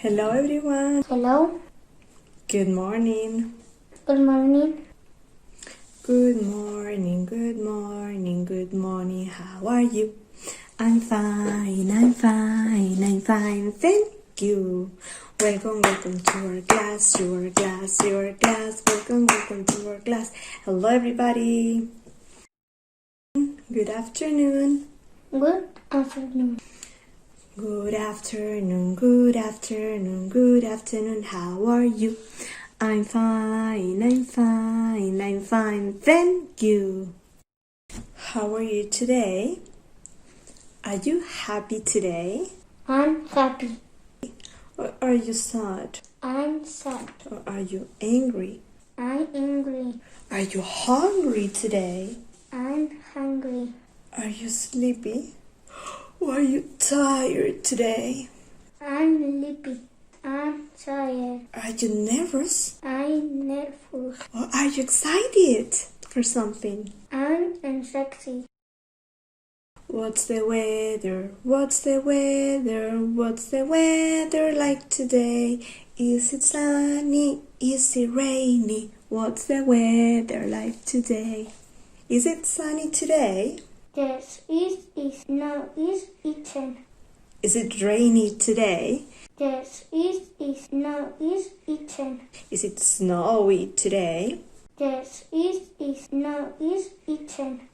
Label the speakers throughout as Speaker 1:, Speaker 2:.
Speaker 1: Hello everyone.
Speaker 2: Hello.
Speaker 1: Good morning.
Speaker 2: Good morning.
Speaker 1: Good morning, good morning, good morning. How are you? I'm fine, thank you. Welcome to our class, your class. Welcome to our class. Hello everybody. Good afternoon.
Speaker 2: Good afternoon.
Speaker 1: Good afternoon. How are you? I'm fine, thank you. How are you today? Are you happy today?
Speaker 2: I'm happy.
Speaker 1: Or are you sad?
Speaker 2: I'm sad.
Speaker 1: Or are you angry?
Speaker 2: I'm angry.
Speaker 1: Are you hungry today?
Speaker 2: I'm hungry.
Speaker 1: Are you sleepy? Or are you tired today?
Speaker 2: I'm sleepy. I'm tired.
Speaker 1: Are you nervous?
Speaker 2: I'm nervous.
Speaker 1: Or are you excited for something?
Speaker 2: I'm anxiety.
Speaker 1: What's the weather? What's the weather like today? Is it sunny? Is it rainy? What's the weather like today? Is it sunny today?
Speaker 2: Yes, it is no is eaten.
Speaker 1: Is it rainy today?
Speaker 2: Yes, it is no is eaten.
Speaker 1: Is it snowy today?
Speaker 2: Yes, it is no is eaten.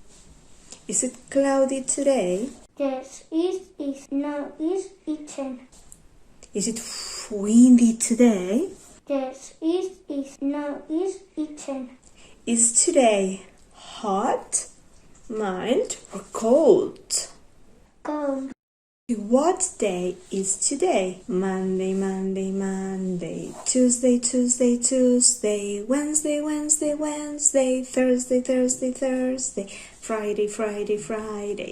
Speaker 1: Is it cloudy today?
Speaker 2: Yes, it is no is eaten.
Speaker 1: Is it windy today?
Speaker 2: Yes, it is no is eaten.
Speaker 1: Is today hot, mild, or cold?
Speaker 2: Cold.
Speaker 1: What day is today? Monday, Tuesday, Wednesday, Thursday, Friday,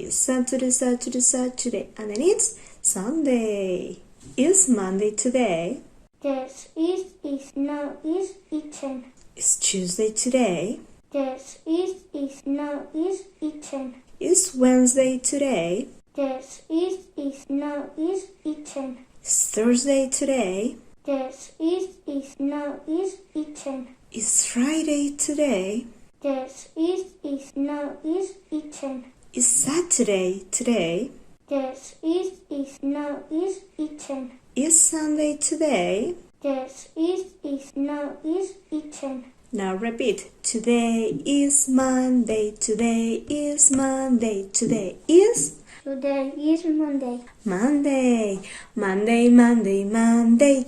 Speaker 1: Saturday, and then it's Sunday. Is Monday today?
Speaker 2: Yes, it is no is eaten.
Speaker 1: Is Tuesday today?
Speaker 2: Yes, it is no is eaten.
Speaker 1: Is Wednesday today?
Speaker 2: Yes, it is no is eaten.
Speaker 1: Is Thursday today?
Speaker 2: Yes, it is no is eaten.
Speaker 1: Is Friday today?
Speaker 2: Yes, it is no is eaten.
Speaker 1: Is Saturday today?
Speaker 2: Yes, it is no is eaten.
Speaker 1: Is Sunday today?
Speaker 2: Yes, it is no is eaten.
Speaker 1: Now repeat. Today is Monday. Today is Monday. Today is
Speaker 2: Today is Monday.
Speaker 1: Monday.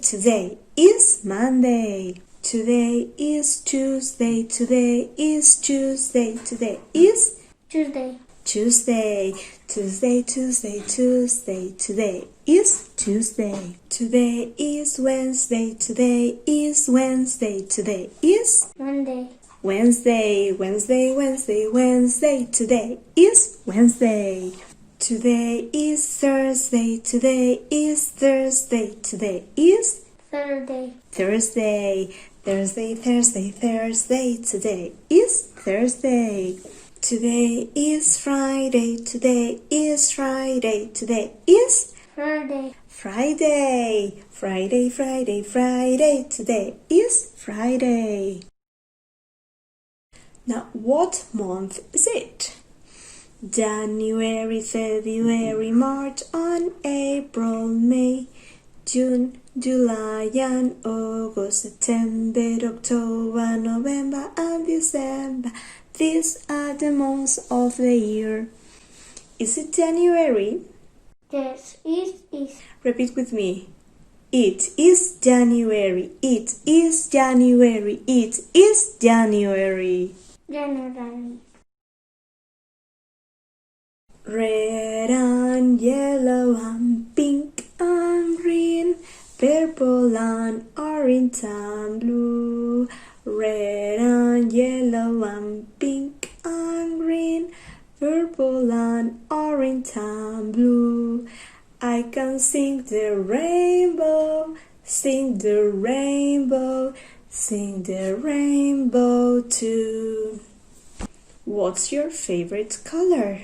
Speaker 1: Today is Monday. Today is Tuesday. Today is Tuesday. Today is
Speaker 2: Tuesday.
Speaker 1: Tuesday. Today is Tuesday. Today is Wednesday. Today is Wednesday. Today is
Speaker 2: Monday.
Speaker 1: Wednesday. Today is Wednesday. Today is Thursday. Today is Thursday. Today is
Speaker 2: Thursday.
Speaker 1: Thursday. Today is Thursday. Today is Friday. Today is Friday. Today is
Speaker 2: Friday.
Speaker 1: Friday. Today is Friday. Now, what month is it? January, February, March, and April, May, June, July, and August, September, October, November, and December. These are the months of the year. Is it January?
Speaker 2: Yes, it is.
Speaker 1: Repeat with me. It is January. It is January. It is January.
Speaker 2: January.
Speaker 1: Red and yellow and pink and green, purple and orange and blue. Red and yellow and pink and green, purple and orange and blue. I can sing the rainbow, sing the rainbow, sing the rainbow too. What's your favorite color?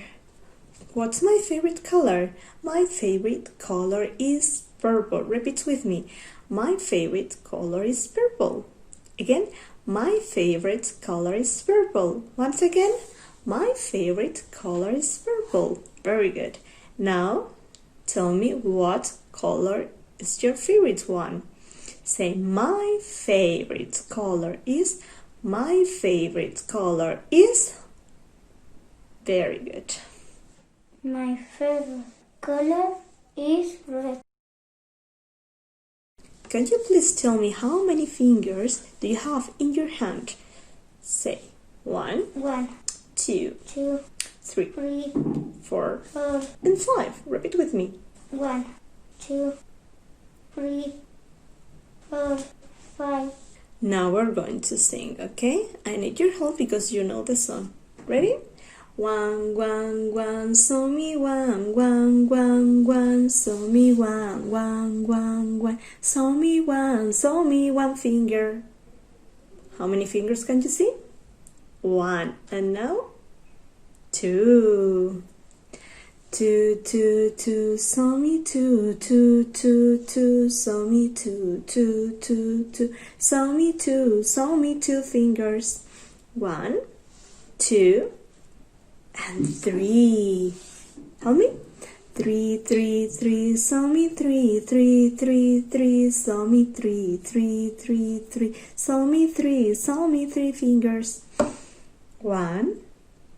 Speaker 1: What's my favorite color? My favorite color is purple. Repeat with me. My favorite color is purple. Again, my favorite color is purple. Once again, my favorite color is purple. Very good. Now, tell me what color is your favorite one. Say, my favorite color is, my favorite color is. Very good.
Speaker 2: My favorite color is red.
Speaker 1: Can you please tell me how many fingers do you have in your hand? Say 1,
Speaker 2: 1,
Speaker 1: 2,
Speaker 2: 2,
Speaker 1: 3,
Speaker 2: 3,
Speaker 1: 4,
Speaker 2: 4,
Speaker 1: and 5. Repeat with me.
Speaker 2: 1, 2, 3, 4, 5.
Speaker 1: Now we're going to sing, okay? I need your help because you know the song. Ready? 1, 1, 1, so mi 1, 1, 1, 1, so mi 1, 1, 1, 1, so mi 1 finger. How many fingers can you see? 1. And now 2. 2, 2, 2, so mi 2, 2, 2, 2, so mi 2, 2, 2, 2, so mi 2 fingers. 1, 2, and 3. Help me. 3, 3, 3, so mi 3, 3, 3, 3, so mi 3, 3, 3, 3, so mi 3 fingers. 1,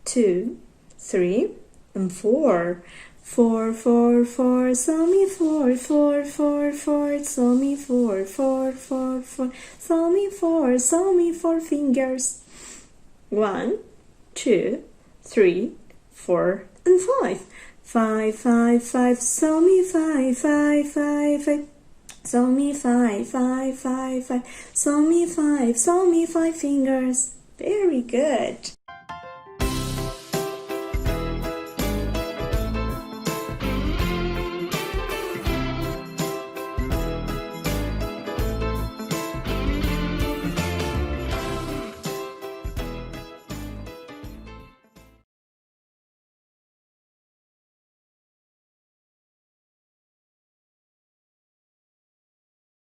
Speaker 1: 2, 3, and 4. 4, 4, 4, so mi 4, 4, 4, 4, so mi 4, 4, 4, 4, so mi 4 fingers. 1, 2, 3, 4, and 5. 5, 5, 5, so mi 5, 5, 5, 5, so mi 5, 5, 5, 5, so mi 5 fingers. Very good.